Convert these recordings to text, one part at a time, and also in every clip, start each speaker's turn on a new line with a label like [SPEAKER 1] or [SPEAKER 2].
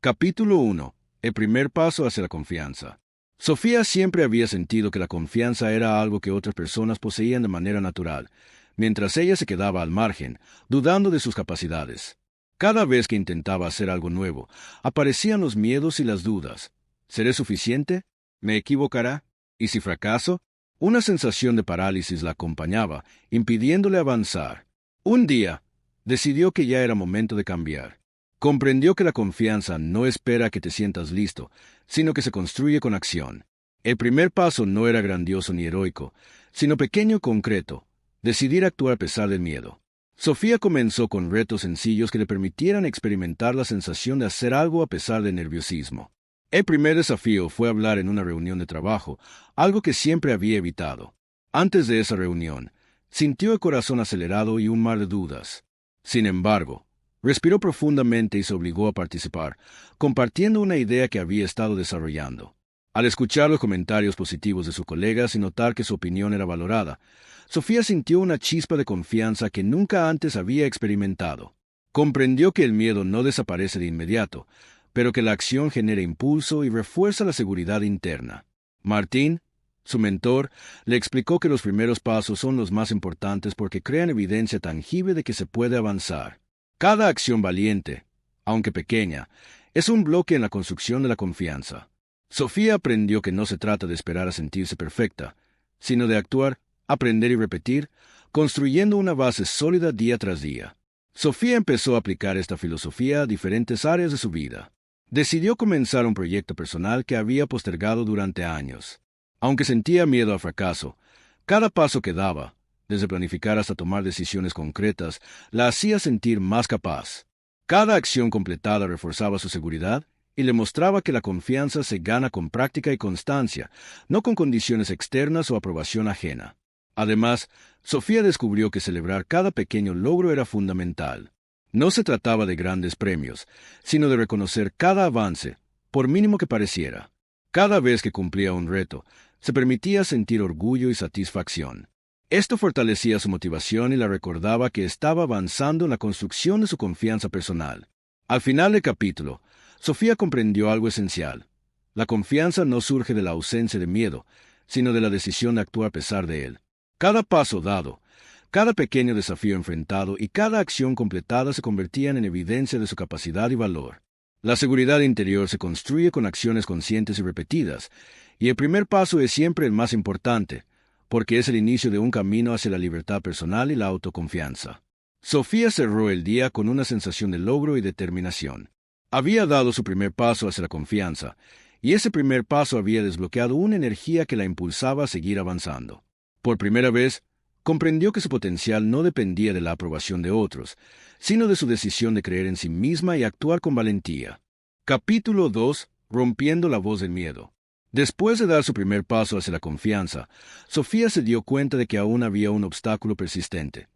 [SPEAKER 1] Capítulo 1. El primer paso hacia la confianza. Sofía siempre había sentido que la confianza era algo que otras personas poseían de manera natural, mientras ella se quedaba al margen, dudando de sus capacidades. Cada vez que intentaba hacer algo nuevo, aparecían los miedos y las dudas. ¿Seré suficiente? ¿Me equivocará? ¿Y si fracaso? Una sensación de parálisis la acompañaba, impidiéndole avanzar. Un día, decidió que ya era momento de cambiar. Comprendió que la confianza no espera que te sientas listo, sino que se construye con acción. El primer paso no era grandioso ni heroico, sino pequeño y concreto: decidir actuar a pesar del miedo. Sofía comenzó con retos sencillos que le permitieran experimentar la sensación de hacer algo a pesar del nerviosismo. El primer desafío fue hablar en una reunión de trabajo, algo que siempre había evitado. Antes de esa reunión, sintió el corazón acelerado y un mar de dudas. Sin embargo, respiró profundamente y se obligó a participar, compartiendo una idea que había estado desarrollando. Al escuchar los comentarios positivos de sus colegas y notar que su opinión era valorada, Sofía sintió una chispa de confianza que nunca antes había experimentado. Comprendió que el miedo no desaparece de inmediato, pero que la acción genera impulso y refuerza la seguridad interna. Martín, su mentor, le explicó que los primeros pasos son los más importantes porque crean evidencia tangible de que se puede avanzar. Cada acción valiente, aunque pequeña, es un bloque en la construcción de la confianza. Sofía aprendió que no se trata de esperar a sentirse perfecta, sino de actuar, aprender y repetir, construyendo una base sólida día tras día. Sofía empezó a aplicar esta filosofía a diferentes áreas de su vida. Decidió comenzar un proyecto personal que había postergado durante años. Aunque sentía miedo al fracaso, cada paso que daba, desde planificar hasta tomar decisiones concretas, la hacía sentir más capaz. Cada acción completada reforzaba su seguridad y le mostraba que la confianza se gana con práctica y constancia, no con condiciones externas o aprobación ajena. Además, Sofía descubrió que celebrar cada pequeño logro era fundamental. No se trataba de grandes premios, sino de reconocer cada avance, por mínimo que pareciera. Cada vez que cumplía un reto, se permitía sentir orgullo y satisfacción. Esto fortalecía su motivación y la recordaba que estaba avanzando en la construcción de su confianza personal. Al final del capítulo, Sofía comprendió algo esencial. La confianza no surge de la ausencia de miedo, sino de la decisión de actuar a pesar de él. Cada paso dado, cada pequeño desafío enfrentado y cada acción completada se convertían en evidencia de su capacidad y valor. La seguridad interior se construye con acciones conscientes y repetidas, y el primer paso es siempre el más importante, porque es el inicio de un camino hacia la libertad personal y la autoconfianza. Sofía cerró el día con una sensación de logro y determinación. Había dado su primer paso hacia la confianza, y ese primer paso había desbloqueado una energía que la impulsaba a seguir avanzando. Por primera vez, comprendió que su potencial no dependía de la aprobación de otros, sino de su decisión de creer en sí misma y actuar con valentía. Capítulo 2. Rompiendo la voz del miedo. Después de dar su primer paso hacia la confianza, Sofía se dio cuenta de que aún había un obstáculo persistente: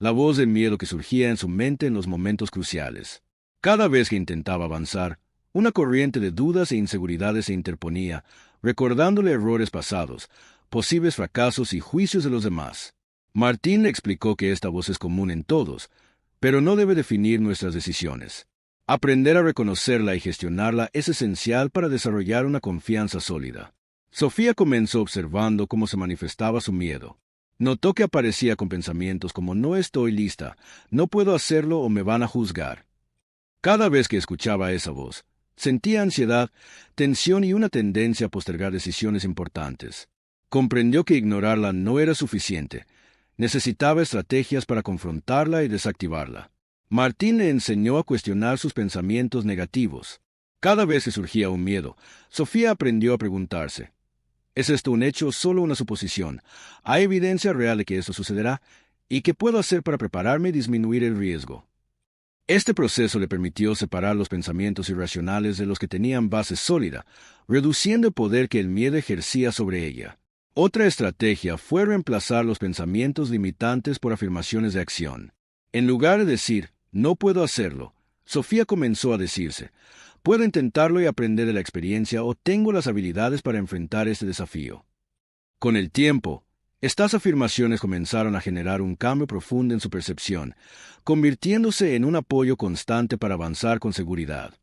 [SPEAKER 1] la voz del miedo que surgía en su mente en los momentos cruciales. Cada vez que intentaba avanzar, una corriente de dudas e inseguridades se interponía, recordándole errores pasados, posibles fracasos y juicios de los demás. Martín le explicó que esta voz es común en todos, pero no debe definir nuestras decisiones. Aprender a reconocerla y gestionarla es esencial para desarrollar una confianza sólida. Sofía comenzó observando cómo se manifestaba su miedo. Notó que aparecía con pensamientos como: no estoy lista, no puedo hacerlo o me van a juzgar. Cada vez que escuchaba esa voz, sentía ansiedad, tensión y una tendencia a postergar decisiones importantes. Comprendió que ignorarla no era suficiente. Necesitaba estrategias para confrontarla y desactivarla. Martín le enseñó a cuestionar sus pensamientos negativos. Cada vez que surgía un miedo, Sofía aprendió a preguntarse: ¿es esto un hecho o solo una suposición? ¿Hay evidencia real de que esto sucederá? ¿Y qué puedo hacer para prepararme y disminuir el riesgo? Este proceso le permitió separar los pensamientos irracionales de los que tenían base sólida, reduciendo el poder que el miedo ejercía sobre ella. Otra estrategia fue reemplazar los pensamientos limitantes por afirmaciones de acción. En lugar de decir: no puedo hacerlo, Sofía comenzó a decirse: puedo intentarlo y aprender de la experiencia, o tengo las habilidades para enfrentar este desafío. Con el tiempo, estas afirmaciones comenzaron a generar un cambio profundo en su percepción, convirtiéndose en un apoyo constante para avanzar con seguridad.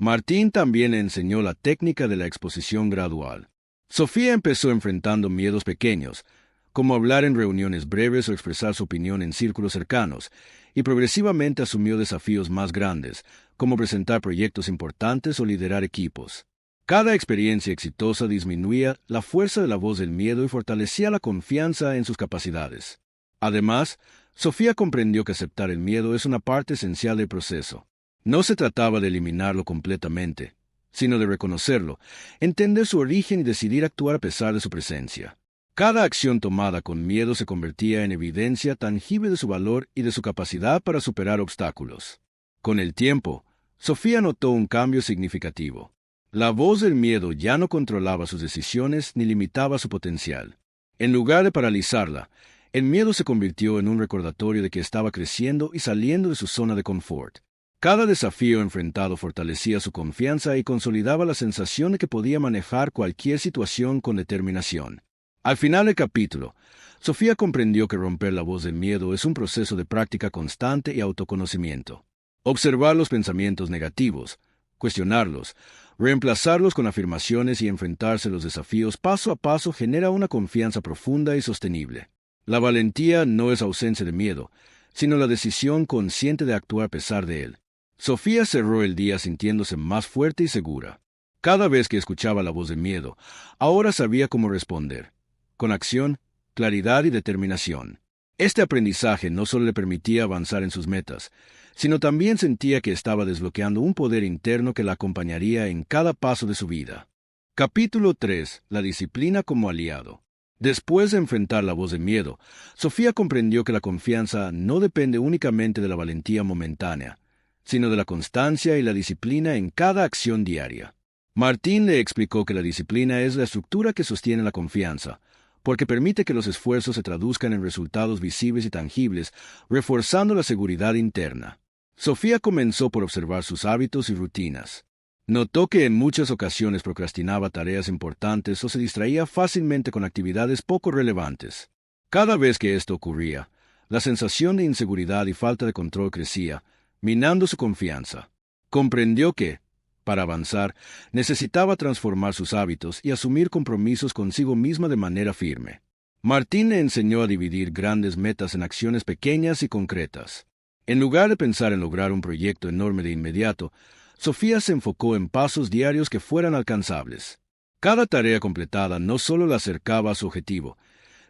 [SPEAKER 1] Martín también le enseñó la técnica de la exposición gradual. Sofía empezó enfrentando miedos pequeños, como hablar en reuniones breves o expresar su opinión en círculos cercanos, y progresivamente asumió desafíos más grandes, como presentar proyectos importantes o liderar equipos. Cada experiencia exitosa disminuía la fuerza de la voz del miedo y fortalecía la confianza en sus capacidades. Además, Sofía comprendió que aceptar el miedo es una parte esencial del proceso. No se trataba de eliminarlo completamente, sino de reconocerlo, entender su origen y decidir actuar a pesar de su presencia. Cada acción tomada con miedo se convertía en evidencia tangible de su valor y de su capacidad para superar obstáculos. Con el tiempo, Sofía notó un cambio significativo. La voz del miedo ya no controlaba sus decisiones ni limitaba su potencial. En lugar de paralizarla, el miedo se convirtió en un recordatorio de que estaba creciendo y saliendo de su zona de confort. Cada desafío enfrentado fortalecía su confianza y consolidaba la sensación de que podía manejar cualquier situación con determinación. Al final del capítulo, Sofía comprendió que romper la voz del miedo es un proceso de práctica constante y autoconocimiento. Observar los pensamientos negativos, cuestionarlos, reemplazarlos con afirmaciones y enfrentarse a los desafíos paso a paso genera una confianza profunda y sostenible. La valentía no es ausencia de miedo, sino la decisión consciente de actuar a pesar de él. Sofía cerró el día sintiéndose más fuerte y segura. Cada vez que escuchaba la voz del miedo, ahora sabía cómo responder, con acción, claridad y determinación. Este aprendizaje no solo le permitía avanzar en sus metas, sino también sentía que estaba desbloqueando un poder interno que la acompañaría en cada paso de su vida. Capítulo 3. La disciplina como aliado. Después de enfrentar la voz del miedo, Sofía comprendió que la confianza no depende únicamente de la valentía momentánea, sino de la constancia y la disciplina en cada acción diaria. Martín le explicó que la disciplina es la estructura que sostiene la confianza, porque permite que los esfuerzos se traduzcan en resultados visibles y tangibles, reforzando la seguridad interna. Sofía comenzó por observar sus hábitos y rutinas. Notó que en muchas ocasiones procrastinaba tareas importantes o se distraía fácilmente con actividades poco relevantes. Cada vez que esto ocurría, la sensación de inseguridad y falta de control crecía, minando su confianza. Comprendió que, para avanzar, necesitaba transformar sus hábitos y asumir compromisos consigo misma de manera firme. Martín le enseñó a dividir grandes metas en acciones pequeñas y concretas. En lugar de pensar en lograr un proyecto enorme de inmediato, Sofía se enfocó en pasos diarios que fueran alcanzables. Cada tarea completada no solo la acercaba a su objetivo,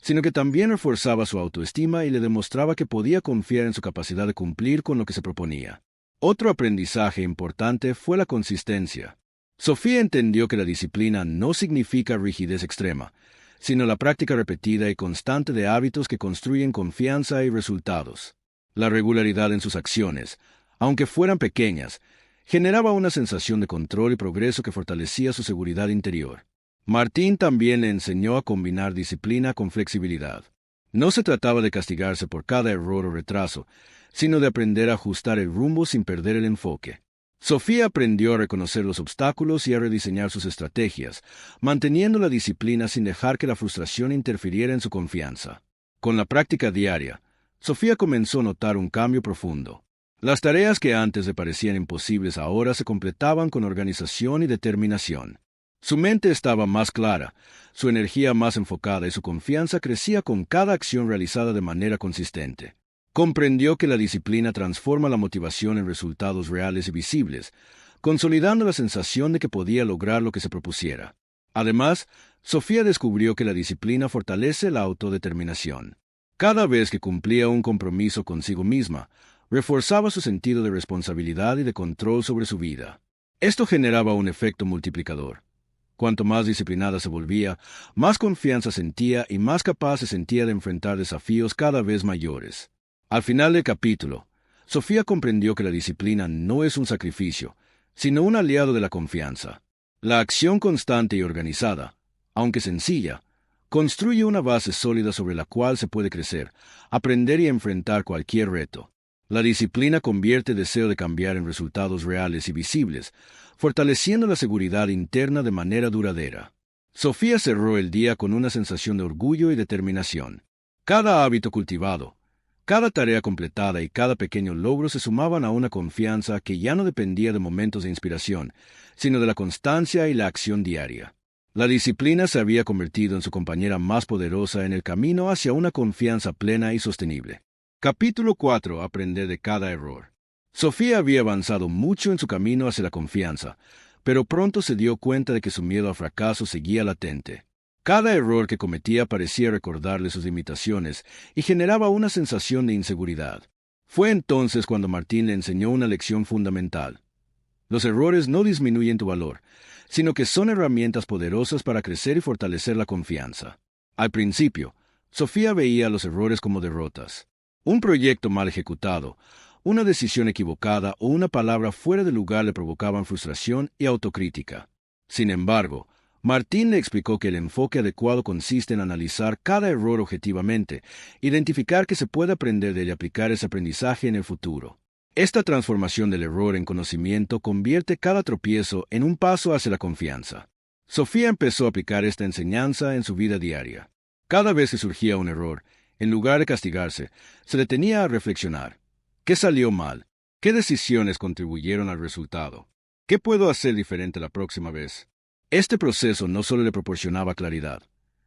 [SPEAKER 1] sino que también reforzaba su autoestima y le demostraba que podía confiar en su capacidad de cumplir con lo que se proponía. Otro aprendizaje importante fue la consistencia. Sofía entendió que la disciplina no significa rigidez extrema, sino la práctica repetida y constante de hábitos que construyen confianza y resultados. La regularidad en sus acciones, aunque fueran pequeñas, generaba una sensación de control y progreso que fortalecía su seguridad interior. Martín también le enseñó a combinar disciplina con flexibilidad. No se trataba de castigarse por cada error o retraso, sino de aprender a ajustar el rumbo sin perder el enfoque. Sofía aprendió a reconocer los obstáculos y a rediseñar sus estrategias, manteniendo la disciplina sin dejar que la frustración interfiriera en su confianza. Con la práctica diaria, Sofía comenzó a notar un cambio profundo. Las tareas que antes le parecían imposibles ahora se completaban con organización y determinación. Su mente estaba más clara, su energía más enfocada y su confianza crecía con cada acción realizada de manera consistente. Comprendió que la disciplina transforma la motivación en resultados reales y visibles, consolidando la sensación de que podía lograr lo que se propusiera. Además, Sofía descubrió que la disciplina fortalece la autodeterminación. Cada vez que cumplía un compromiso consigo misma, reforzaba su sentido de responsabilidad y de control sobre su vida. Esto generaba un efecto multiplicador. Cuanto más disciplinada se volvía, más confianza sentía y más capaz se sentía de enfrentar desafíos cada vez mayores. Al final del capítulo, Sofía comprendió que la disciplina no es un sacrificio, sino un aliado de la confianza. La acción constante y organizada, aunque sencilla, construye una base sólida sobre la cual se puede crecer, aprender y enfrentar cualquier reto. La disciplina convierte el deseo de cambiar en resultados reales y visibles, fortaleciendo la seguridad interna de manera duradera. Sofía cerró el día con una sensación de orgullo y determinación. Cada hábito cultivado, Cada tarea completada y cada pequeño logro se sumaban a una confianza que ya no dependía de momentos de inspiración, sino de la constancia y la acción diaria. La disciplina se había convertido en su compañera más poderosa en el camino hacia una confianza plena y sostenible. Capítulo 4. Aprender de cada error. Sofía había avanzado mucho en su camino hacia la confianza, pero pronto se dio cuenta de que su miedo al fracaso seguía latente. Cada error que cometía parecía recordarle sus limitaciones y generaba una sensación de inseguridad. Fue entonces cuando Martín le enseñó una lección fundamental. Los errores no disminuyen tu valor, sino que son herramientas poderosas para crecer y fortalecer la confianza. Al principio, Sofía veía los errores como derrotas. Un proyecto mal ejecutado, una decisión equivocada o una palabra fuera de lugar le provocaban frustración y autocrítica. Sin embargo, Martín le explicó que el enfoque adecuado consiste en analizar cada error objetivamente, identificar que se puede aprender de él y aplicar ese aprendizaje en el futuro. Esta transformación del error en conocimiento convierte cada tropiezo en un paso hacia la confianza. Sofía empezó a aplicar esta enseñanza en su vida diaria. Cada vez que surgía un error, en lugar de castigarse, se detenía a reflexionar. ¿Qué salió mal? ¿Qué decisiones contribuyeron al resultado? ¿Qué puedo hacer diferente la próxima vez? Este proceso no solo le proporcionaba claridad,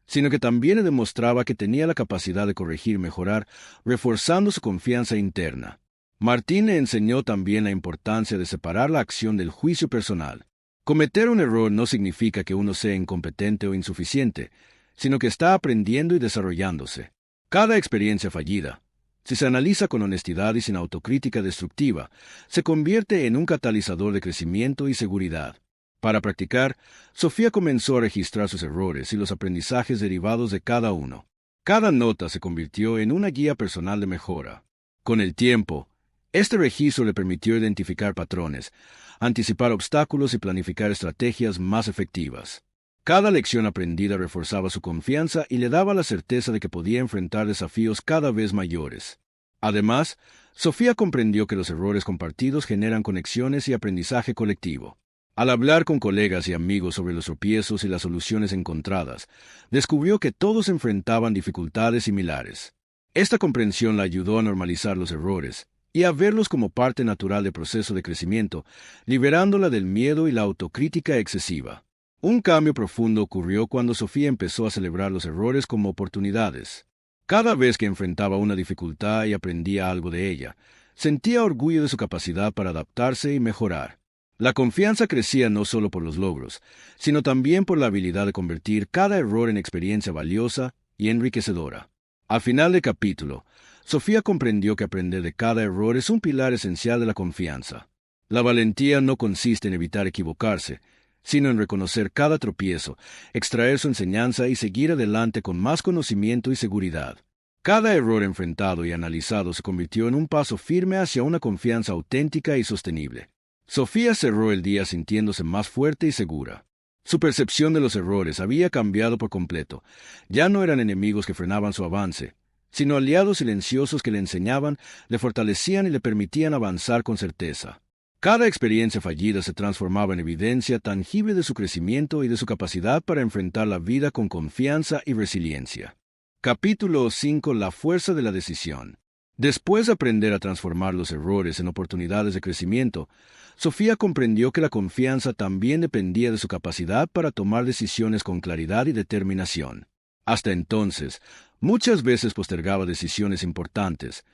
[SPEAKER 1] sino que también le demostraba que tenía la capacidad de corregir y mejorar, reforzando su confianza interna. Martín le enseñó también la importancia de separar la acción del juicio personal. Cometer un error no significa que uno sea incompetente o insuficiente, sino que está aprendiendo y desarrollándose. Cada experiencia fallida, si se analiza con honestidad y sin autocrítica destructiva, se convierte en un catalizador de crecimiento y seguridad. Para practicar, Sofía comenzó a registrar sus errores y los aprendizajes derivados de cada uno. Cada nota se convirtió en una guía personal de mejora. Con el tiempo, este registro le permitió identificar patrones, anticipar obstáculos y planificar estrategias más efectivas. Cada lección aprendida reforzaba su confianza y le daba la certeza de que podía enfrentar desafíos cada vez mayores. Además, Sofía comprendió que los errores compartidos generan conexiones y aprendizaje colectivo. Al hablar con colegas y amigos sobre los tropiezos y las soluciones encontradas, descubrió que todos enfrentaban dificultades similares. Esta comprensión la ayudó a normalizar los errores y a verlos como parte natural del proceso de crecimiento, liberándola del miedo y la autocrítica excesiva. Un cambio profundo ocurrió cuando Sofía empezó a celebrar los errores como oportunidades. Cada vez que enfrentaba una dificultad y aprendía algo de ella, sentía orgullo de su capacidad para adaptarse y mejorar. La confianza crecía no solo por los logros, sino también por la habilidad de convertir cada error en experiencia valiosa y enriquecedora. Al final del capítulo, Sofía comprendió que aprender de cada error es un pilar esencial de la confianza. La valentía no consiste en evitar equivocarse, sino en reconocer cada tropiezo, extraer su enseñanza y seguir adelante con más conocimiento y seguridad. Cada error enfrentado y analizado se convirtió en un paso firme hacia una confianza auténtica y sostenible. Sofía cerró el día sintiéndose más fuerte y segura. Su percepción de los errores había cambiado por completo. Ya no eran enemigos que frenaban su avance, sino aliados silenciosos que le enseñaban, le fortalecían y le permitían avanzar con certeza. Cada experiencia fallida se transformaba en evidencia tangible de su crecimiento y de su capacidad para enfrentar la vida con confianza y resiliencia. Capítulo 5. La fuerza de la decisión. Después de aprender a transformar los errores en oportunidades de crecimiento, Sofía comprendió que la confianza también dependía de su capacidad para tomar decisiones con claridad y determinación. Hasta entonces, muchas veces postergaba decisiones importantes,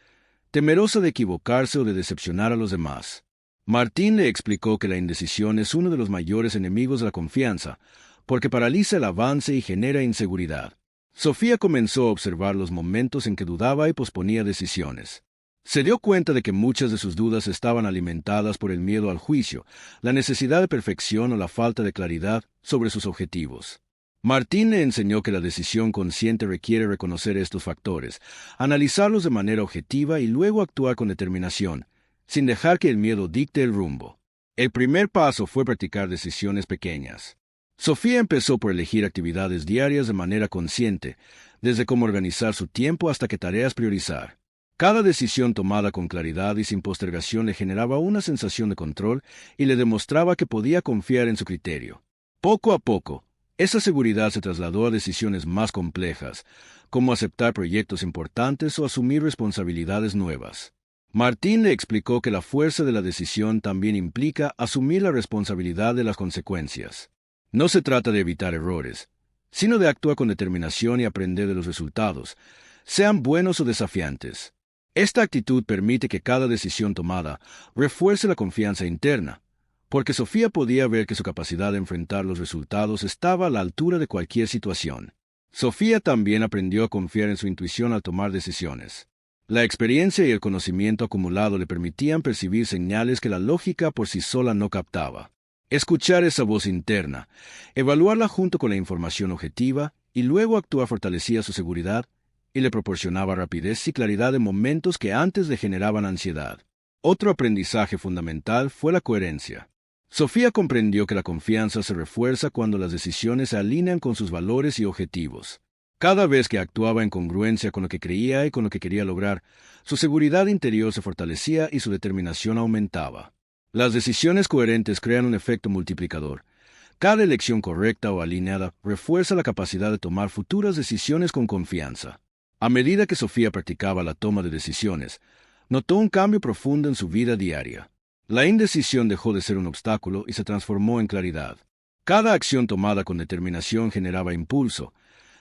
[SPEAKER 1] temerosa de equivocarse o de decepcionar a los demás. Martín le explicó que la indecisión es uno de los mayores enemigos de la confianza, porque paraliza el avance y genera inseguridad. Sofía comenzó a observar los momentos en que dudaba y posponía decisiones. Se dio cuenta de que muchas de sus dudas estaban alimentadas por el miedo al juicio, la necesidad de perfección o la falta de claridad sobre sus objetivos. Martín le enseñó que la decisión consciente requiere reconocer estos factores, analizarlos de manera objetiva y luego actuar con determinación, sin dejar que el miedo dicte el rumbo. El primer paso fue practicar decisiones pequeñas. Sofía empezó por elegir actividades diarias de manera consciente, desde cómo organizar su tiempo hasta qué tareas priorizar. Cada decisión tomada con claridad y sin postergación le generaba una sensación de control y le demostraba que podía confiar en su criterio. Poco a poco, Esa seguridad se trasladó a decisiones más complejas, como aceptar proyectos importantes o asumir responsabilidades nuevas. Martín le explicó que la fuerza de la decisión también implica asumir la responsabilidad de las consecuencias. No se trata de evitar errores, sino de actuar con determinación y aprender de los resultados, sean buenos o desafiantes. Esta actitud permite que cada decisión tomada refuerce la confianza interna, porque Sofía podía ver que su capacidad de enfrentar los resultados estaba a la altura de cualquier situación. Sofía también aprendió a confiar en su intuición al tomar decisiones. La experiencia y el conocimiento acumulado le permitían percibir señales que la lógica por sí sola no captaba. Escuchar esa voz interna, evaluarla junto con la información objetiva y luego actuar fortalecía su seguridad y le proporcionaba rapidez y claridad en momentos que antes le generaban ansiedad. Otro aprendizaje fundamental fue la coherencia. Sofía comprendió que la confianza se refuerza cuando las decisiones se alinean con sus valores y objetivos. Cada vez que actuaba en congruencia con lo que creía y con lo que quería lograr, su seguridad interior se fortalecía y su determinación aumentaba. Las decisiones coherentes crean un efecto multiplicador. Cada elección correcta o alineada refuerza la capacidad de tomar futuras decisiones con confianza. A medida que Sofía practicaba la toma de decisiones, notó un cambio profundo en su vida diaria. La indecisión dejó de ser un obstáculo y se transformó en claridad. Cada acción tomada con determinación generaba impulso.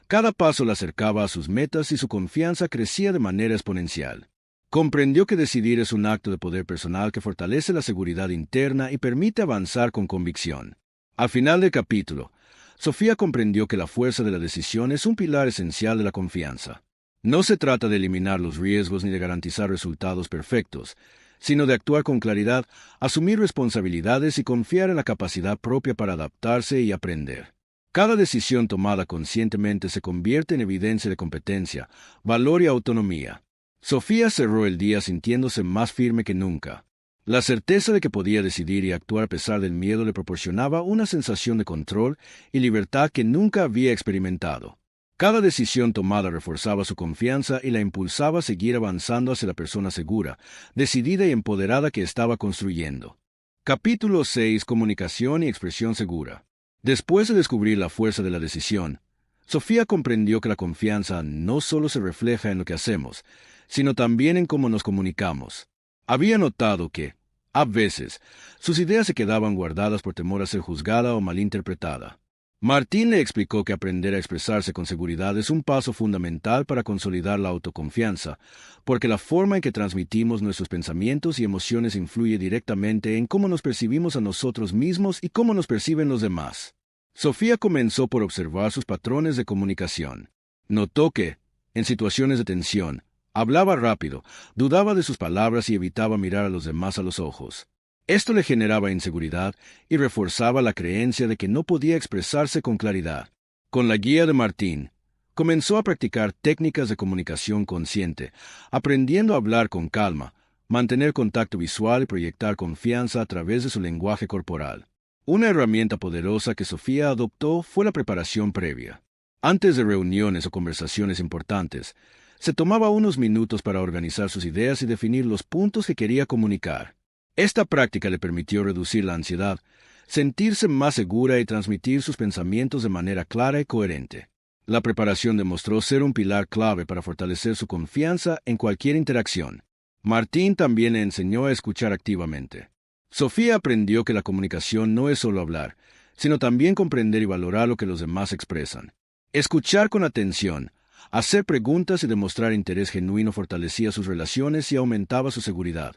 [SPEAKER 1] Cada paso la acercaba a sus metas y su confianza crecía de manera exponencial. Comprendió que decidir es un acto de poder personal que fortalece la seguridad interna y permite avanzar con convicción. Al final del capítulo, Sofía comprendió que la fuerza de la decisión es un pilar esencial de la confianza. No se trata de eliminar los riesgos ni de garantizar resultados perfectos, sino de actuar con claridad, asumir responsabilidades y confiar en la capacidad propia para adaptarse y aprender. Cada decisión tomada conscientemente se convierte en evidencia de competencia, valor y autonomía. Sofía cerró el día sintiéndose más firme que nunca. La certeza de que podía decidir y actuar a pesar del miedo le proporcionaba una sensación de control y libertad que nunca había experimentado. Cada decisión tomada reforzaba su confianza y la impulsaba a seguir avanzando hacia la persona segura, decidida y empoderada que estaba construyendo. Capítulo 6. Comunicación y expresión segura. Después de descubrir la fuerza de la decisión, Sofía comprendió que la confianza no solo se refleja en lo que hacemos, sino también en cómo nos comunicamos. Había notado que, a veces, sus ideas se quedaban guardadas por temor a ser juzgada o malinterpretada. Martín le explicó que aprender a expresarse con seguridad es un paso fundamental para consolidar la autoconfianza, porque la forma en que transmitimos nuestros pensamientos y emociones influye directamente en cómo nos percibimos a nosotros mismos y cómo nos perciben los demás. Sofía comenzó por observar sus patrones de comunicación. Notó que, en situaciones de tensión, hablaba rápido, dudaba de sus palabras y evitaba mirar a los demás a los ojos. Esto le generaba inseguridad y reforzaba la creencia de que no podía expresarse con claridad. Con la guía de Martín, comenzó a practicar técnicas de comunicación consciente, aprendiendo a hablar con calma, mantener contacto visual y proyectar confianza a través de su lenguaje corporal. Una herramienta poderosa que Sofía adoptó fue la preparación previa. Antes de reuniones o conversaciones importantes, se tomaba unos minutos para organizar sus ideas y definir los puntos que quería comunicar. Esta práctica le permitió reducir la ansiedad, sentirse más segura y transmitir sus pensamientos de manera clara y coherente. La preparación demostró ser un pilar clave para fortalecer su confianza en cualquier interacción. Martín también le enseñó a escuchar activamente. Sofía aprendió que la comunicación no es solo hablar, sino también comprender y valorar lo que los demás expresan. Escuchar con atención, hacer preguntas y demostrar interés genuino fortalecía sus relaciones y aumentaba su seguridad,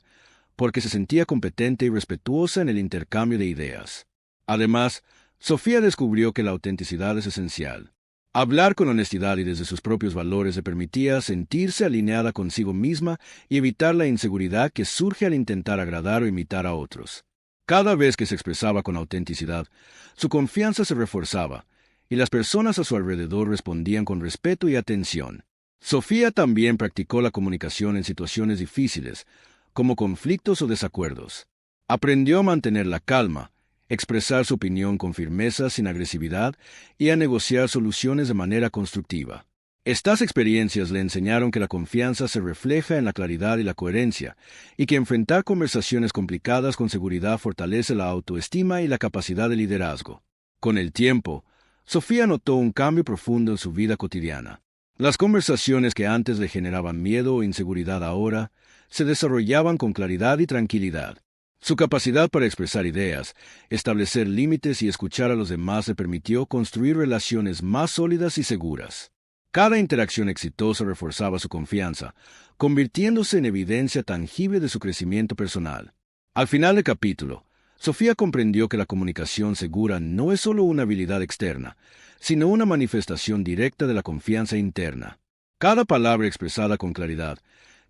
[SPEAKER 1] porque se sentía competente y respetuosa en el intercambio de ideas. Además, Sofía descubrió que la autenticidad es esencial. Hablar con honestidad y desde sus propios valores le permitía sentirse alineada consigo misma y evitar la inseguridad que surge al intentar agradar o imitar a otros. Cada vez que se expresaba con autenticidad, su confianza se reforzaba, y las personas a su alrededor respondían con respeto y atención. Sofía también practicó la comunicación en situaciones difíciles, como conflictos o desacuerdos. Aprendió a mantener la calma, expresar su opinión con firmeza sin agresividad y a negociar soluciones de manera constructiva. Estas experiencias le enseñaron que la confianza se refleja en la claridad y la coherencia, y que enfrentar conversaciones complicadas con seguridad fortalece la autoestima y la capacidad de liderazgo. Con el tiempo, Sofía notó un cambio profundo en su vida cotidiana. Las conversaciones que antes le generaban miedo o inseguridad ahora se desarrollaban con claridad y tranquilidad. Su capacidad para expresar ideas, establecer límites y escuchar a los demás le permitió construir relaciones más sólidas y seguras. Cada interacción exitosa reforzaba su confianza, convirtiéndose en evidencia tangible de su crecimiento personal. Al final del capítulo, Sofía comprendió que la comunicación segura no es solo una habilidad externa, sino una manifestación directa de la confianza interna. Cada palabra expresada con claridad,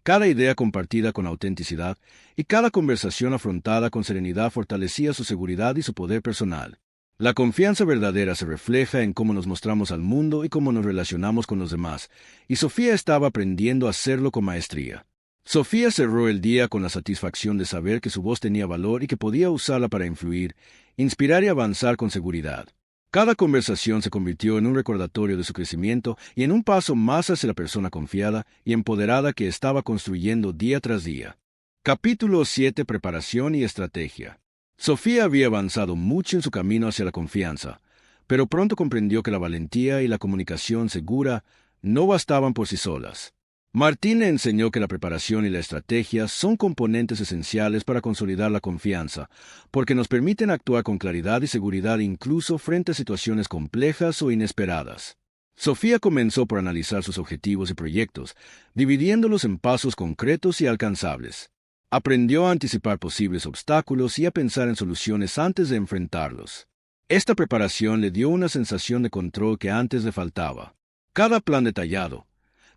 [SPEAKER 1] cada idea compartida con autenticidad y cada conversación afrontada con serenidad fortalecía su seguridad y su poder personal. La confianza verdadera se refleja en cómo nos mostramos al mundo y cómo nos relacionamos con los demás, y Sofía estaba aprendiendo a hacerlo con maestría. Sofía cerró el día con la satisfacción de saber que su voz tenía valor y que podía usarla para influir, inspirar y avanzar con seguridad. Cada conversación se convirtió en un recordatorio de su crecimiento y en un paso más hacia la persona confiada y empoderada que estaba construyendo día tras día. Capítulo 7. Preparación y estrategia. Sofía había avanzado mucho en su camino hacia la confianza, pero pronto comprendió que la valentía y la comunicación segura no bastaban por sí solas. Martín le enseñó que la preparación y la estrategia son componentes esenciales para consolidar la confianza, porque nos permiten actuar con claridad y seguridad incluso frente a situaciones complejas o inesperadas. Sofía comenzó por analizar sus objetivos y proyectos, dividiéndolos en pasos concretos y alcanzables. Aprendió a anticipar posibles obstáculos y a pensar en soluciones antes de enfrentarlos. Esta preparación le dio una sensación de control que antes le faltaba. Cada plan detallado,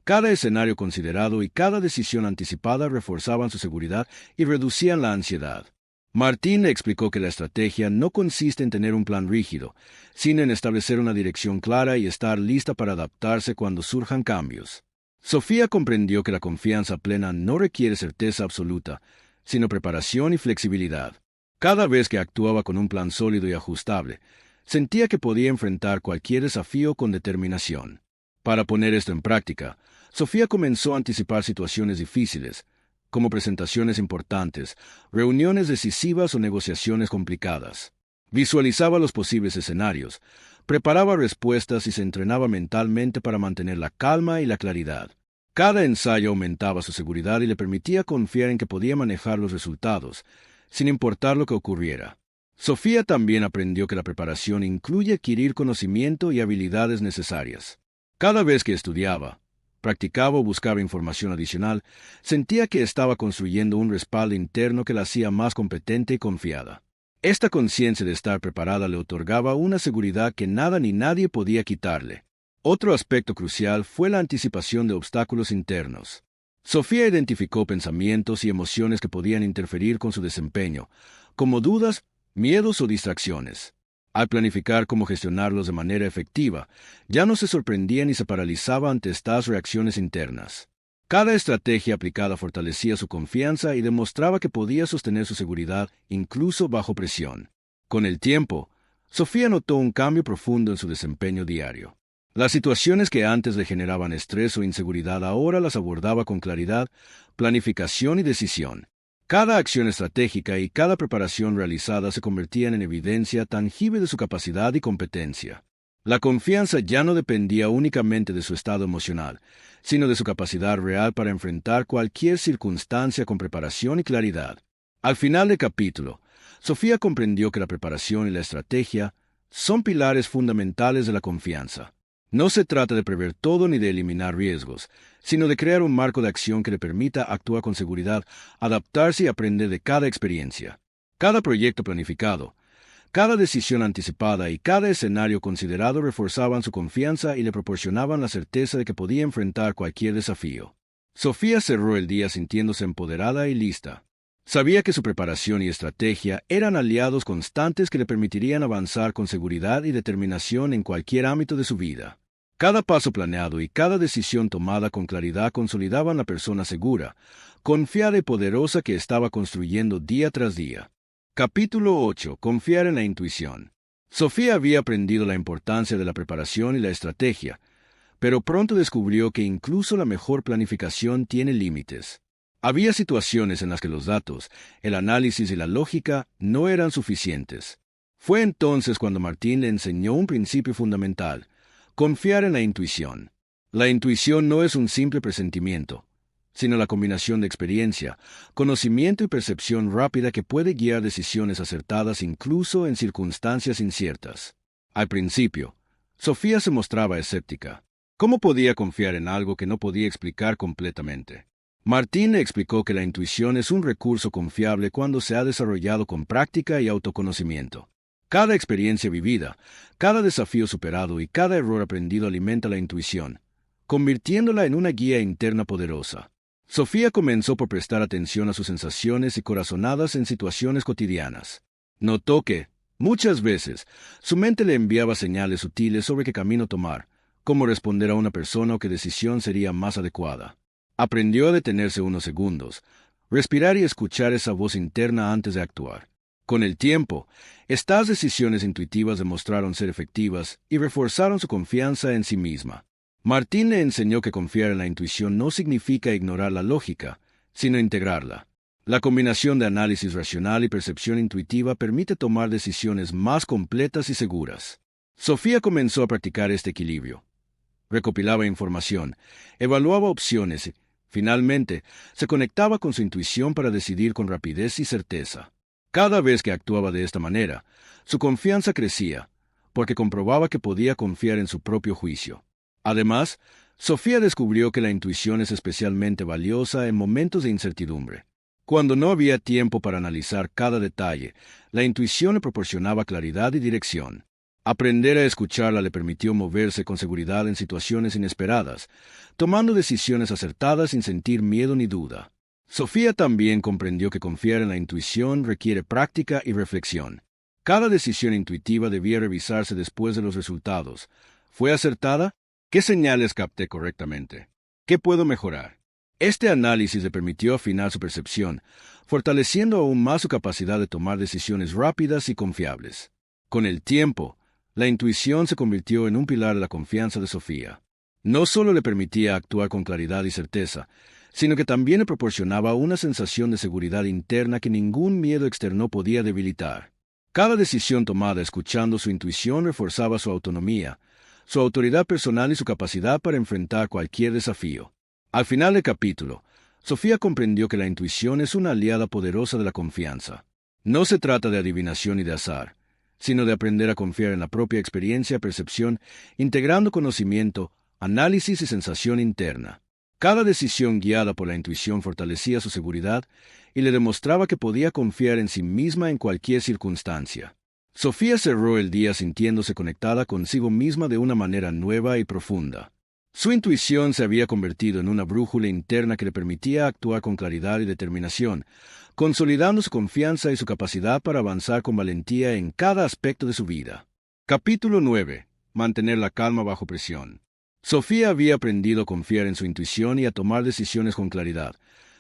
[SPEAKER 1] cada escenario considerado y cada decisión anticipada reforzaban su seguridad y reducían la ansiedad. Martín le explicó que la estrategia no consiste en tener un plan rígido, sino en establecer una dirección clara y estar lista para adaptarse cuando surjan cambios. Sofía comprendió que la confianza plena no requiere certeza absoluta, sino preparación y flexibilidad. Cada vez que actuaba con un plan sólido y ajustable, sentía que podía enfrentar cualquier desafío con determinación. Para poner esto en práctica, Sofía comenzó a anticipar situaciones difíciles, como presentaciones importantes, reuniones decisivas o negociaciones complicadas. Visualizaba los posibles escenarios, preparaba respuestas y se entrenaba mentalmente para mantener la calma y la claridad. Cada ensayo aumentaba su seguridad y le permitía confiar en que podía manejar los resultados, sin importar lo que ocurriera. Sofía también aprendió que la preparación incluye adquirir conocimiento y habilidades necesarias. Cada vez que estudiaba, practicaba o buscaba información adicional, sentía que estaba construyendo un respaldo interno que la hacía más competente y confiada. Esta conciencia de estar preparada le otorgaba una seguridad que nada ni nadie podía quitarle. Otro aspecto crucial fue la anticipación de obstáculos internos. Sofía identificó pensamientos y emociones que podían interferir con su desempeño, como dudas, miedos o distracciones. Al planificar cómo gestionarlos de manera efectiva, ya no se sorprendía ni se paralizaba ante estas reacciones internas. Cada estrategia aplicada fortalecía su confianza y demostraba que podía sostener su seguridad incluso bajo presión. Con el tiempo, Sofía notó un cambio profundo en su desempeño diario. Las situaciones que antes le generaban estrés o inseguridad ahora las abordaba con claridad, planificación y decisión. Cada acción estratégica y cada preparación realizada se convertían en evidencia tangible de su capacidad y competencia. La confianza ya no dependía únicamente de su estado emocional, sino de su capacidad real para enfrentar cualquier circunstancia con preparación y claridad. Al final del capítulo, Sofía comprendió que la preparación y la estrategia son pilares fundamentales de la confianza. No se trata de prever todo ni de eliminar riesgos, sino de crear un marco de acción que le permita actuar con seguridad, adaptarse y aprender de cada experiencia. Cada proyecto planificado, cada decisión anticipada y cada escenario considerado reforzaban su confianza y le proporcionaban la certeza de que podía enfrentar cualquier desafío. Sofía cerró el día sintiéndose empoderada y lista. Sabía que su preparación y estrategia eran aliados constantes que le permitirían avanzar con seguridad y determinación en cualquier ámbito de su vida. Cada paso planeado y cada decisión tomada con claridad consolidaban la persona segura, confiada y poderosa que estaba construyendo día tras día. Capítulo 8. Confiar en la intuición. Sofía había aprendido la importancia de la preparación y la estrategia, pero pronto descubrió que incluso la mejor planificación tiene límites. Había situaciones en las que los datos, el análisis y la lógica no eran suficientes. Fue entonces cuando Martín le enseñó un principio fundamental: confiar en la intuición. La intuición no es un simple presentimiento, sino la combinación de experiencia, conocimiento y percepción rápida que puede guiar decisiones acertadas incluso en circunstancias inciertas. Al principio, Sofía se mostraba escéptica. ¿Cómo podía confiar en algo que no podía explicar completamente? Martín le explicó que la intuición es un recurso confiable cuando se ha desarrollado con práctica y autoconocimiento. Cada experiencia vivida, cada desafío superado y cada error aprendido alimenta la intuición, convirtiéndola en una guía interna poderosa. Sofía comenzó por prestar atención a sus sensaciones y corazonadas en situaciones cotidianas. Notó que, muchas veces, su mente le enviaba señales sutiles sobre qué camino tomar, cómo responder a una persona o qué decisión sería más adecuada. Aprendió a detenerse unos segundos, respirar y escuchar esa voz interna antes de actuar. Con el tiempo, estas decisiones intuitivas demostraron ser efectivas y reforzaron su confianza en sí misma. Martín le enseñó que confiar en la intuición no significa ignorar la lógica, sino integrarla. La combinación de análisis racional y percepción intuitiva permite tomar decisiones más completas y seguras. Sofía comenzó a practicar este equilibrio. Recopilaba información, evaluaba opciones y, finalmente, se conectaba con su intuición para decidir con rapidez y certeza. Cada vez que actuaba de esta manera, su confianza crecía, porque comprobaba que podía confiar en su propio juicio. Además, Sofía descubrió que la intuición es especialmente valiosa en momentos de incertidumbre. Cuando no había tiempo para analizar cada detalle, la intuición le proporcionaba claridad y dirección. Aprender a escucharla le permitió moverse con seguridad en situaciones inesperadas, tomando decisiones acertadas sin sentir miedo ni duda. Sofía también comprendió que confiar en la intuición requiere práctica y reflexión. Cada decisión intuitiva debía revisarse después de los resultados. ¿Fue acertada? ¿Qué señales capté correctamente? ¿Qué puedo mejorar? Este análisis le permitió afinar su percepción, fortaleciendo aún más su capacidad de tomar decisiones rápidas y confiables. Con el tiempo, la intuición se convirtió en un pilar de la confianza de Sofía. No solo le permitía actuar con claridad y certeza, sino que también le proporcionaba una sensación de seguridad interna que ningún miedo externo podía debilitar. Cada decisión tomada escuchando su intuición reforzaba su autonomía, su autoridad personal y su capacidad para enfrentar cualquier desafío. Al final del capítulo, Sofía comprendió que la intuición es una aliada poderosa de la confianza. No se trata de adivinación y de azar, sino de aprender a confiar en la propia experiencia y percepción, integrando conocimiento, análisis y sensación interna. Cada decisión guiada por la intuición fortalecía su seguridad y le demostraba que podía confiar en sí misma en cualquier circunstancia. Sofía cerró el día sintiéndose conectada consigo misma de una manera nueva y profunda. Su intuición se había convertido en una brújula interna que le permitía actuar con claridad y determinación, consolidando su confianza y su capacidad para avanzar con valentía en cada aspecto de su vida. Capítulo 9. Mantener la calma bajo presión. Sofía había aprendido a confiar en su intuición y a tomar decisiones con claridad,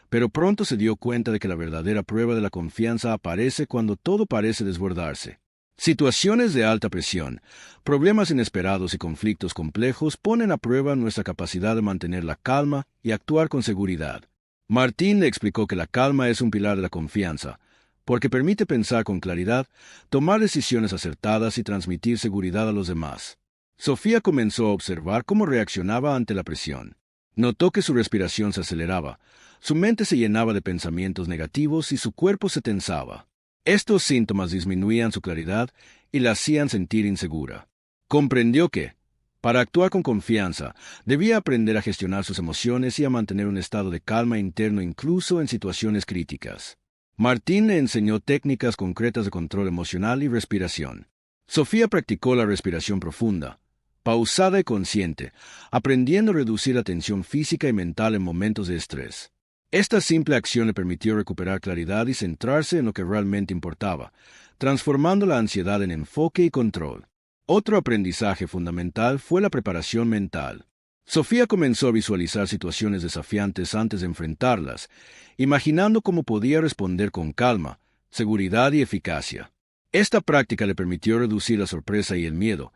[SPEAKER 1] pero pronto se dio cuenta de que la verdadera prueba de la confianza aparece cuando todo parece desbordarse. Situaciones de alta presión, problemas inesperados y conflictos complejos ponen a prueba nuestra capacidad de mantener la calma y actuar con seguridad. Martín le explicó que la calma es un pilar de la confianza, porque permite pensar con claridad, tomar decisiones acertadas y transmitir seguridad a los demás. Sofía comenzó a observar cómo reaccionaba ante la presión. Notó que su respiración se aceleraba, su mente se llenaba de pensamientos negativos y su cuerpo se tensaba. Estos síntomas disminuían su claridad y la hacían sentir insegura. Comprendió que, para actuar con confianza, debía aprender a gestionar sus emociones y a mantener un estado de calma interno incluso en situaciones críticas. Martín le enseñó técnicas concretas de control emocional y respiración. Sofía practicó la respiración profunda, pausada y consciente, aprendiendo a reducir la tensión física y mental en momentos de estrés. Esta simple acción le permitió recuperar claridad y centrarse en lo que realmente importaba, transformando la ansiedad en enfoque y control. Otro aprendizaje fundamental fue la preparación mental. Sofía comenzó a visualizar situaciones desafiantes antes de enfrentarlas, imaginando cómo podía responder con calma, seguridad y eficacia. Esta práctica le permitió reducir la sorpresa y el miedo,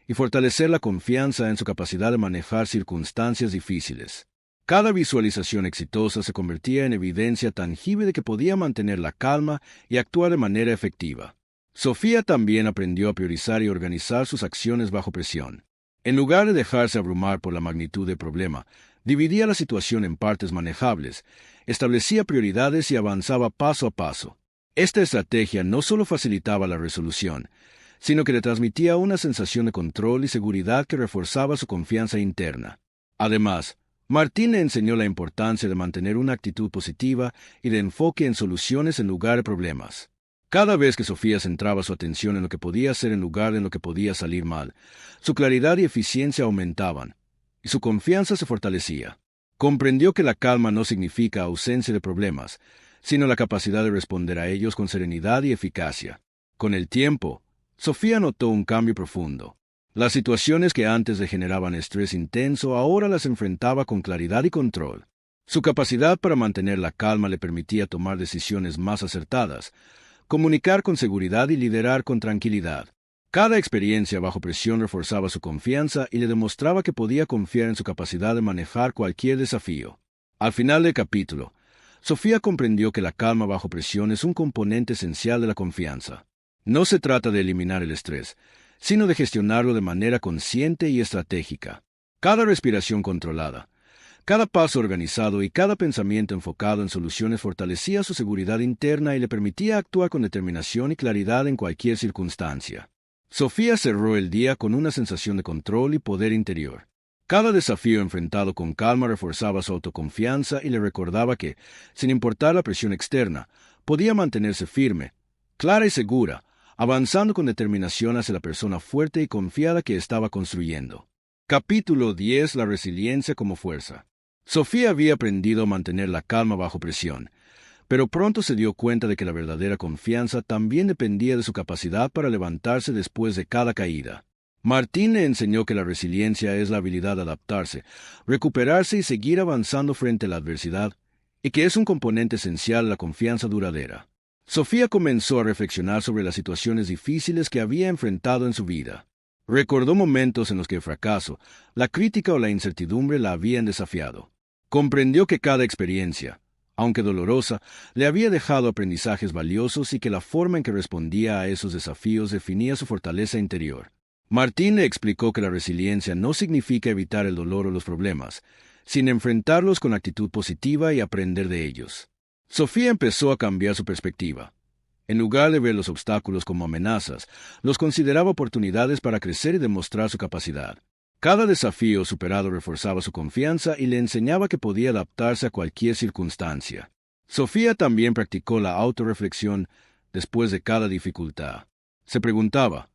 [SPEAKER 1] y fortalecer la confianza en su capacidad de manejar circunstancias difíciles. Cada visualización exitosa se convertía en evidencia tangible de que podía mantener la calma y actuar de manera efectiva. Sofía también aprendió a priorizar y organizar sus acciones bajo presión. En lugar de dejarse abrumar por la magnitud del problema, dividía la situación en partes manejables, establecía prioridades y avanzaba paso a paso. Esta estrategia no solo facilitaba la resolución, sino que le transmitía una sensación de control y seguridad que reforzaba su confianza interna. Además, Martín le enseñó la importancia de mantener una actitud positiva y de enfoque en soluciones en lugar de problemas. Cada vez que Sofía centraba su atención en lo que podía hacer en lugar de en lo que podía salir mal, su claridad y eficiencia aumentaban, y su confianza se fortalecía. Comprendió que la calma no significa ausencia de problemas, sino la capacidad de responder a ellos con serenidad y eficacia. Con el tiempo, Sofía notó un cambio profundo. Las situaciones que antes le generaban estrés intenso ahora las enfrentaba con claridad y control. Su capacidad para mantener la calma le permitía tomar decisiones más acertadas, comunicar con seguridad y liderar con tranquilidad. Cada experiencia bajo presión reforzaba su confianza y le demostraba que podía confiar en su capacidad de manejar cualquier desafío. Al final del capítulo, Sofía comprendió que la calma bajo presión es un componente esencial de la confianza. No se trata de eliminar el estrés, sino de gestionarlo de manera consciente y estratégica. Cada respiración controlada, cada paso organizado y cada pensamiento enfocado en soluciones fortalecía su seguridad interna y le permitía actuar con determinación y claridad en cualquier circunstancia. Sofía cerró el día con una sensación de control y poder interior. Cada desafío enfrentado con calma reforzaba su autoconfianza y le recordaba que, sin importar la presión externa, podía mantenerse firme, clara y segura, avanzando con determinación hacia la persona fuerte y confiada que estaba construyendo. Capítulo 10. La resiliencia como fuerza. Sofía había aprendido a mantener la calma bajo presión, pero pronto se dio cuenta de que la verdadera confianza también dependía de su capacidad para levantarse después de cada caída. Martín le enseñó que la resiliencia es la habilidad de adaptarse, recuperarse y seguir avanzando frente a la adversidad, y que es un componente esencial de la confianza duradera. Sofía comenzó a reflexionar sobre las situaciones difíciles que había enfrentado en su vida. Recordó momentos en los que el fracaso, la crítica o la incertidumbre la habían desafiado. Comprendió que cada experiencia, aunque dolorosa, le había dejado aprendizajes valiosos y que la forma en que respondía a esos desafíos definía su fortaleza interior. Martín le explicó que la resiliencia no significa evitar el dolor o los problemas, sino enfrentarlos con actitud positiva y aprender de ellos. Sofía empezó a cambiar su perspectiva. En lugar de ver los obstáculos como amenazas, los consideraba oportunidades para crecer y demostrar su capacidad. Cada desafío superado reforzaba su confianza y le enseñaba que podía adaptarse a cualquier circunstancia. Sofía también practicó la autorreflexión después de cada dificultad. Se preguntaba,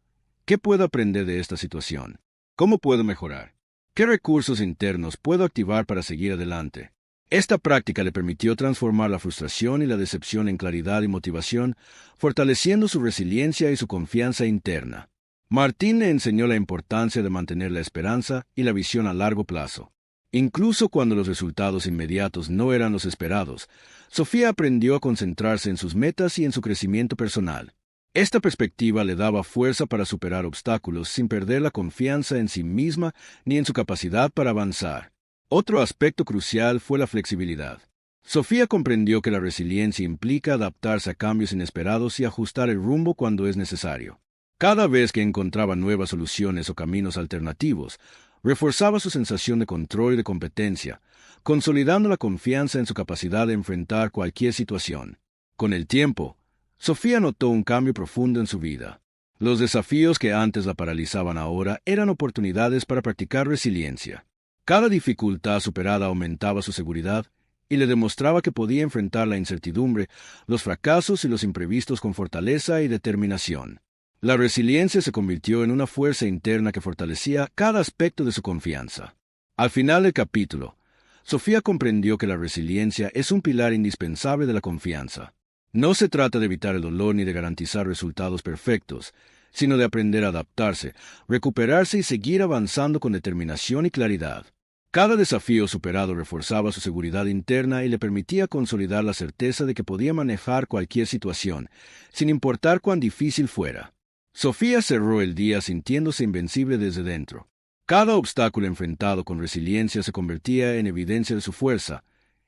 [SPEAKER 1] ¿qué puedo aprender de esta situación? ¿Cómo puedo mejorar? ¿Qué recursos internos puedo activar para seguir adelante? Esta práctica le permitió transformar la frustración y la decepción en claridad y motivación, fortaleciendo su resiliencia y su confianza interna. Martín le enseñó la importancia de mantener la esperanza y la visión a largo plazo. Incluso cuando los resultados inmediatos no eran los esperados, Sofía aprendió a concentrarse en sus metas y en su crecimiento personal. Esta perspectiva le daba fuerza para superar obstáculos sin perder la confianza en sí misma ni en su capacidad para avanzar. Otro aspecto crucial fue la flexibilidad. Sofía comprendió que la resiliencia implica adaptarse a cambios inesperados y ajustar el rumbo cuando es necesario. Cada vez que encontraba nuevas soluciones o caminos alternativos, reforzaba su sensación de control y de competencia, consolidando la confianza en su capacidad de enfrentar cualquier situación. Con el tiempo, Sofía notó un cambio profundo en su vida. Los desafíos que antes la paralizaban ahora eran oportunidades para practicar resiliencia. Cada dificultad superada aumentaba su seguridad y le demostraba que podía enfrentar la incertidumbre, los fracasos y los imprevistos con fortaleza y determinación. La resiliencia se convirtió en una fuerza interna que fortalecía cada aspecto de su confianza. Al final del capítulo, Sofía comprendió que la resiliencia es un pilar indispensable de la confianza. No se trata de evitar el dolor ni de garantizar resultados perfectos, sino de aprender a adaptarse, recuperarse y seguir avanzando con determinación y claridad. Cada desafío superado reforzaba su seguridad interna y le permitía consolidar la certeza de que podía manejar cualquier situación, sin importar cuán difícil fuera. Sofía cerró el día sintiéndose invencible desde dentro. Cada obstáculo enfrentado con resiliencia se convertía en evidencia de su fuerza,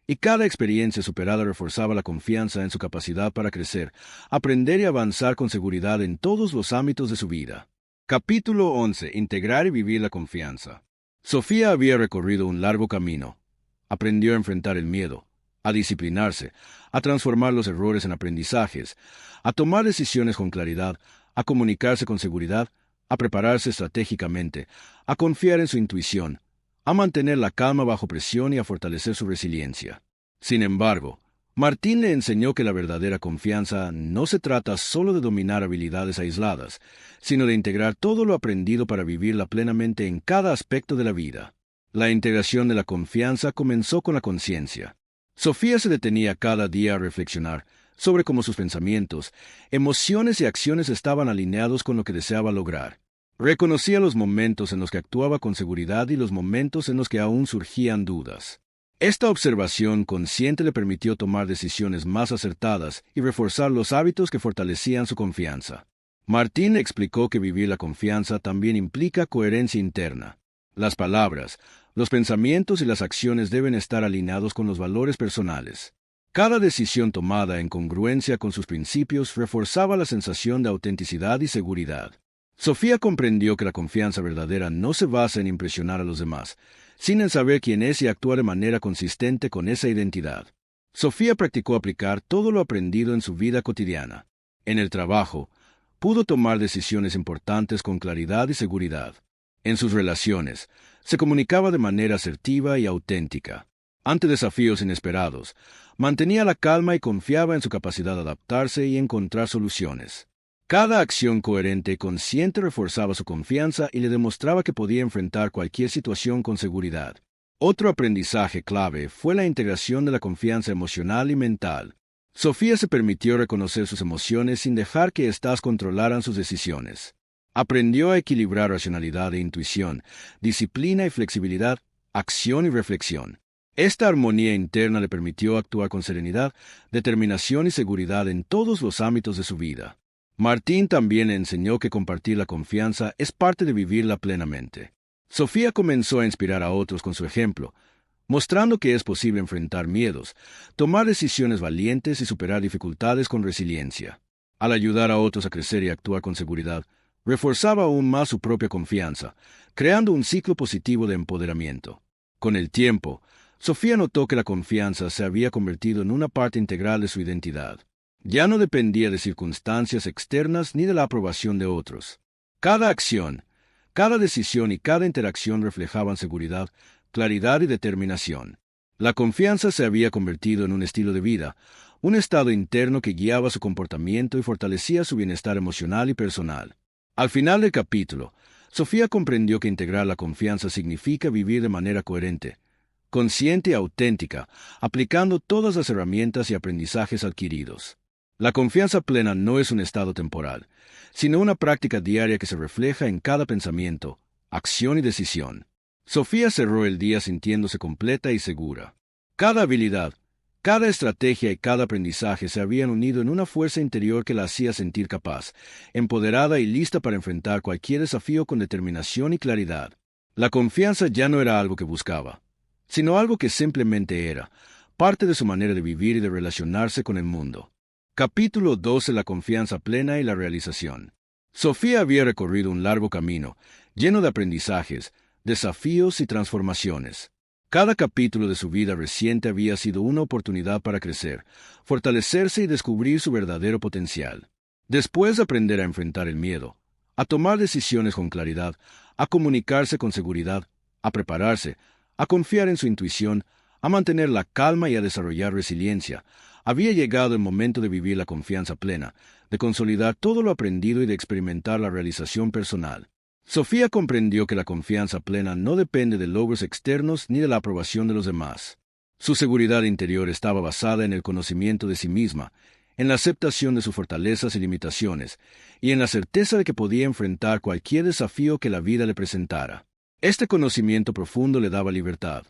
[SPEAKER 1] y cada experiencia superada reforzaba la confianza en su capacidad para crecer, aprender y avanzar con seguridad en todos los ámbitos de su vida. Capítulo 11. Integrar y vivir la confianza. Sofía había recorrido un largo camino. Aprendió a enfrentar el miedo, a disciplinarse, a transformar los errores en aprendizajes, a tomar decisiones con claridad, a comunicarse con seguridad, a prepararse estratégicamente, a confiar en su intuición, a mantener la calma bajo presión y a fortalecer su resiliencia. Sin embargo, Martín le enseñó que la verdadera confianza no se trata solo de dominar habilidades aisladas, sino de integrar todo lo aprendido para vivirla plenamente en cada aspecto de la vida. La integración de la confianza comenzó con la conciencia. Sofía se detenía cada día a reflexionar sobre cómo sus pensamientos, emociones y acciones estaban alineados con lo que deseaba lograr. Reconocía los momentos en los que actuaba con seguridad y los momentos en los que aún surgían dudas. Esta observación consciente le permitió tomar decisiones más acertadas y reforzar los hábitos que fortalecían su confianza. Martín explicó que vivir la confianza también implica coherencia interna. Las palabras, los pensamientos y las acciones deben estar alineados con los valores personales. Cada decisión tomada en congruencia con sus principios reforzaba la sensación de autenticidad y seguridad. Sofía comprendió que la confianza verdadera no se basa en impresionar a los demás, sino en saber quién es y actuar de manera consistente con esa identidad. Sofía practicó aplicar todo lo aprendido en su vida cotidiana. En el trabajo, pudo tomar decisiones importantes con claridad y seguridad. En sus relaciones, se comunicaba de manera asertiva y auténtica. Ante desafíos inesperados, mantenía la calma y confiaba en su capacidad de adaptarse y encontrar soluciones. Cada acción coherente y consciente reforzaba su confianza y le demostraba que podía enfrentar cualquier situación con seguridad. Otro aprendizaje clave fue la integración de la confianza emocional y mental. Sofía se permitió reconocer sus emociones sin dejar que éstas controlaran sus decisiones. Aprendió a equilibrar racionalidad e intuición, disciplina y flexibilidad, acción y reflexión. Esta armonía interna le permitió actuar con serenidad, determinación y seguridad en todos los ámbitos de su vida. Martín también le enseñó que compartir la confianza es parte de vivirla plenamente. Sofía comenzó a inspirar a otros con su ejemplo, mostrando que es posible enfrentar miedos, tomar decisiones valientes y superar dificultades con resiliencia. Al ayudar a otros a crecer y actuar con seguridad, reforzaba aún más su propia confianza, creando un ciclo positivo de empoderamiento. Con el tiempo, Sofía notó que la confianza se había convertido en una parte integral de su identidad. Ya no dependía de circunstancias externas ni de la aprobación de otros. Cada acción, cada decisión y cada interacción reflejaban seguridad, claridad y determinación. La confianza se había convertido en un estilo de vida, un estado interno que guiaba su comportamiento y fortalecía su bienestar emocional y personal. Al final del capítulo, Sofía comprendió que integrar la confianza significa vivir de manera coherente, consciente y auténtica, aplicando todas las herramientas y aprendizajes adquiridos. La confianza plena no es un estado temporal, sino una práctica diaria que se refleja en cada pensamiento, acción y decisión. Sofía cerró el día sintiéndose completa y segura. Cada habilidad, cada estrategia y cada aprendizaje se habían unido en una fuerza interior que la hacía sentir capaz, empoderada y lista para enfrentar cualquier desafío con determinación y claridad. La confianza ya no era algo que buscaba, sino algo que simplemente era, parte de su manera de vivir y de relacionarse con el mundo. Capítulo 12. La confianza plena y la realización. Sofía había recorrido un largo camino, lleno de aprendizajes, desafíos y transformaciones. Cada capítulo de su vida reciente había sido una oportunidad para crecer, fortalecerse y descubrir su verdadero potencial. Después de aprender a enfrentar el miedo, a tomar decisiones con claridad, a comunicarse con seguridad, a prepararse, a confiar en su intuición, a mantener la calma y a desarrollar resiliencia, había llegado el momento de vivir la confianza plena, de consolidar todo lo aprendido y de experimentar la realización personal. Sofía comprendió que la confianza plena no depende de logros externos ni de la aprobación de los demás. Su seguridad interior estaba basada en el conocimiento de sí misma, en la aceptación de sus fortalezas y limitaciones, y en la certeza de que podía enfrentar cualquier desafío que la vida le presentara. Este conocimiento profundo le daba libertad.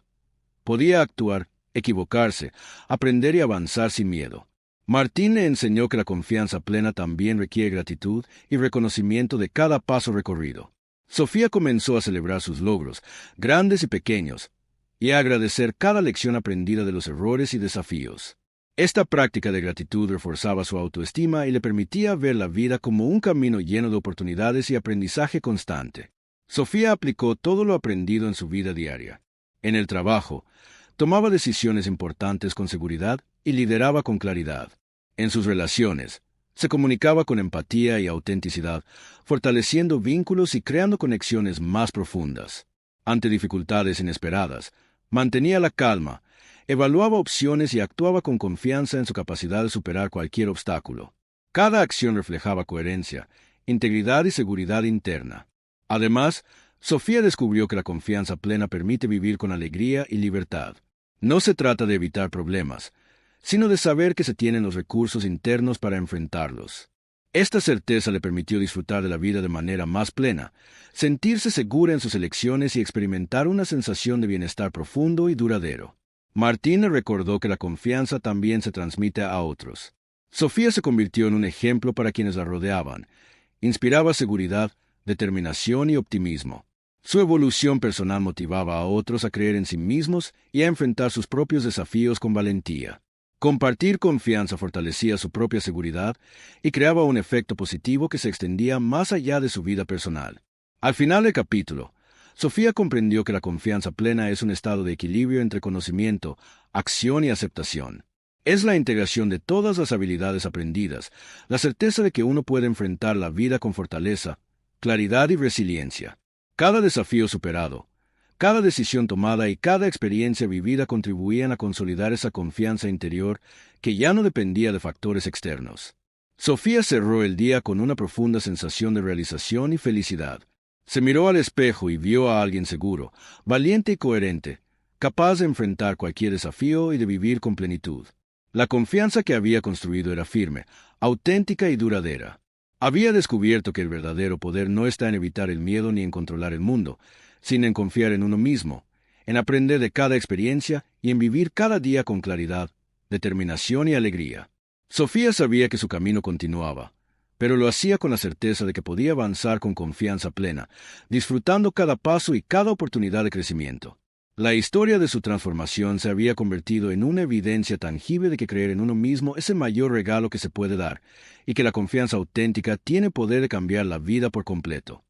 [SPEAKER 1] Podía actuar, equivocarse, aprender y avanzar sin miedo. Martín le enseñó que la confianza plena también requiere gratitud y reconocimiento de cada paso recorrido. Sofía comenzó a celebrar sus logros, grandes y pequeños, y a agradecer cada lección aprendida de los errores y desafíos. Esta práctica de gratitud reforzaba su autoestima y le permitía ver la vida como un camino lleno de oportunidades y aprendizaje constante. Sofía aplicó todo lo aprendido en su vida diaria. En el trabajo, tomaba decisiones importantes con seguridad y lideraba con claridad. En sus relaciones, se comunicaba con empatía y autenticidad, fortaleciendo vínculos y creando conexiones más profundas. Ante dificultades inesperadas, mantenía la calma, evaluaba opciones y actuaba con confianza en su capacidad de superar cualquier obstáculo. Cada acción reflejaba coherencia, integridad y seguridad interna. Además, Sofía descubrió que la confianza plena permite vivir con alegría y libertad. No se trata de evitar problemas, sino de saber que se tienen los recursos internos para enfrentarlos. Esta certeza le permitió disfrutar de la vida de manera más plena, sentirse segura en sus elecciones y experimentar una sensación de bienestar profundo y duradero. Martín le recordó que la confianza también se transmite a otros. Sofía se convirtió en un ejemplo para quienes la rodeaban. Inspiraba seguridad, determinación y optimismo. Su evolución personal motivaba a otros a creer en sí mismos y a enfrentar sus propios desafíos con valentía. Compartir confianza fortalecía su propia seguridad y creaba un efecto positivo que se extendía más allá de su vida personal. Al final del capítulo, Sofía comprendió que la confianza plena es un estado de equilibrio entre conocimiento, acción y aceptación. Es la integración de todas las habilidades aprendidas, la certeza de que uno puede enfrentar la vida con fortaleza, claridad y resiliencia. Cada desafío superado, cada decisión tomada y cada experiencia vivida contribuían a consolidar esa confianza interior que ya no dependía de factores externos. Sofía cerró el día con una profunda sensación de realización y felicidad. Se miró al espejo y vio a alguien seguro, valiente y coherente, capaz de enfrentar cualquier desafío y de vivir con plenitud. La confianza que había construido era firme, auténtica y duradera. Había descubierto que el verdadero poder no está en evitar el miedo ni en controlar el mundo, sino en confiar en uno mismo, en aprender de cada experiencia y en vivir cada día con claridad, determinación y alegría. Sofía sabía que su camino continuaba, pero lo hacía con la certeza de que podía avanzar con confianza plena, disfrutando cada paso y cada oportunidad de crecimiento. La historia de su transformación se había convertido en una evidencia tangible de que creer en uno mismo es el mayor regalo que se puede dar, y que la confianza auténtica tiene poder de cambiar la vida por completo.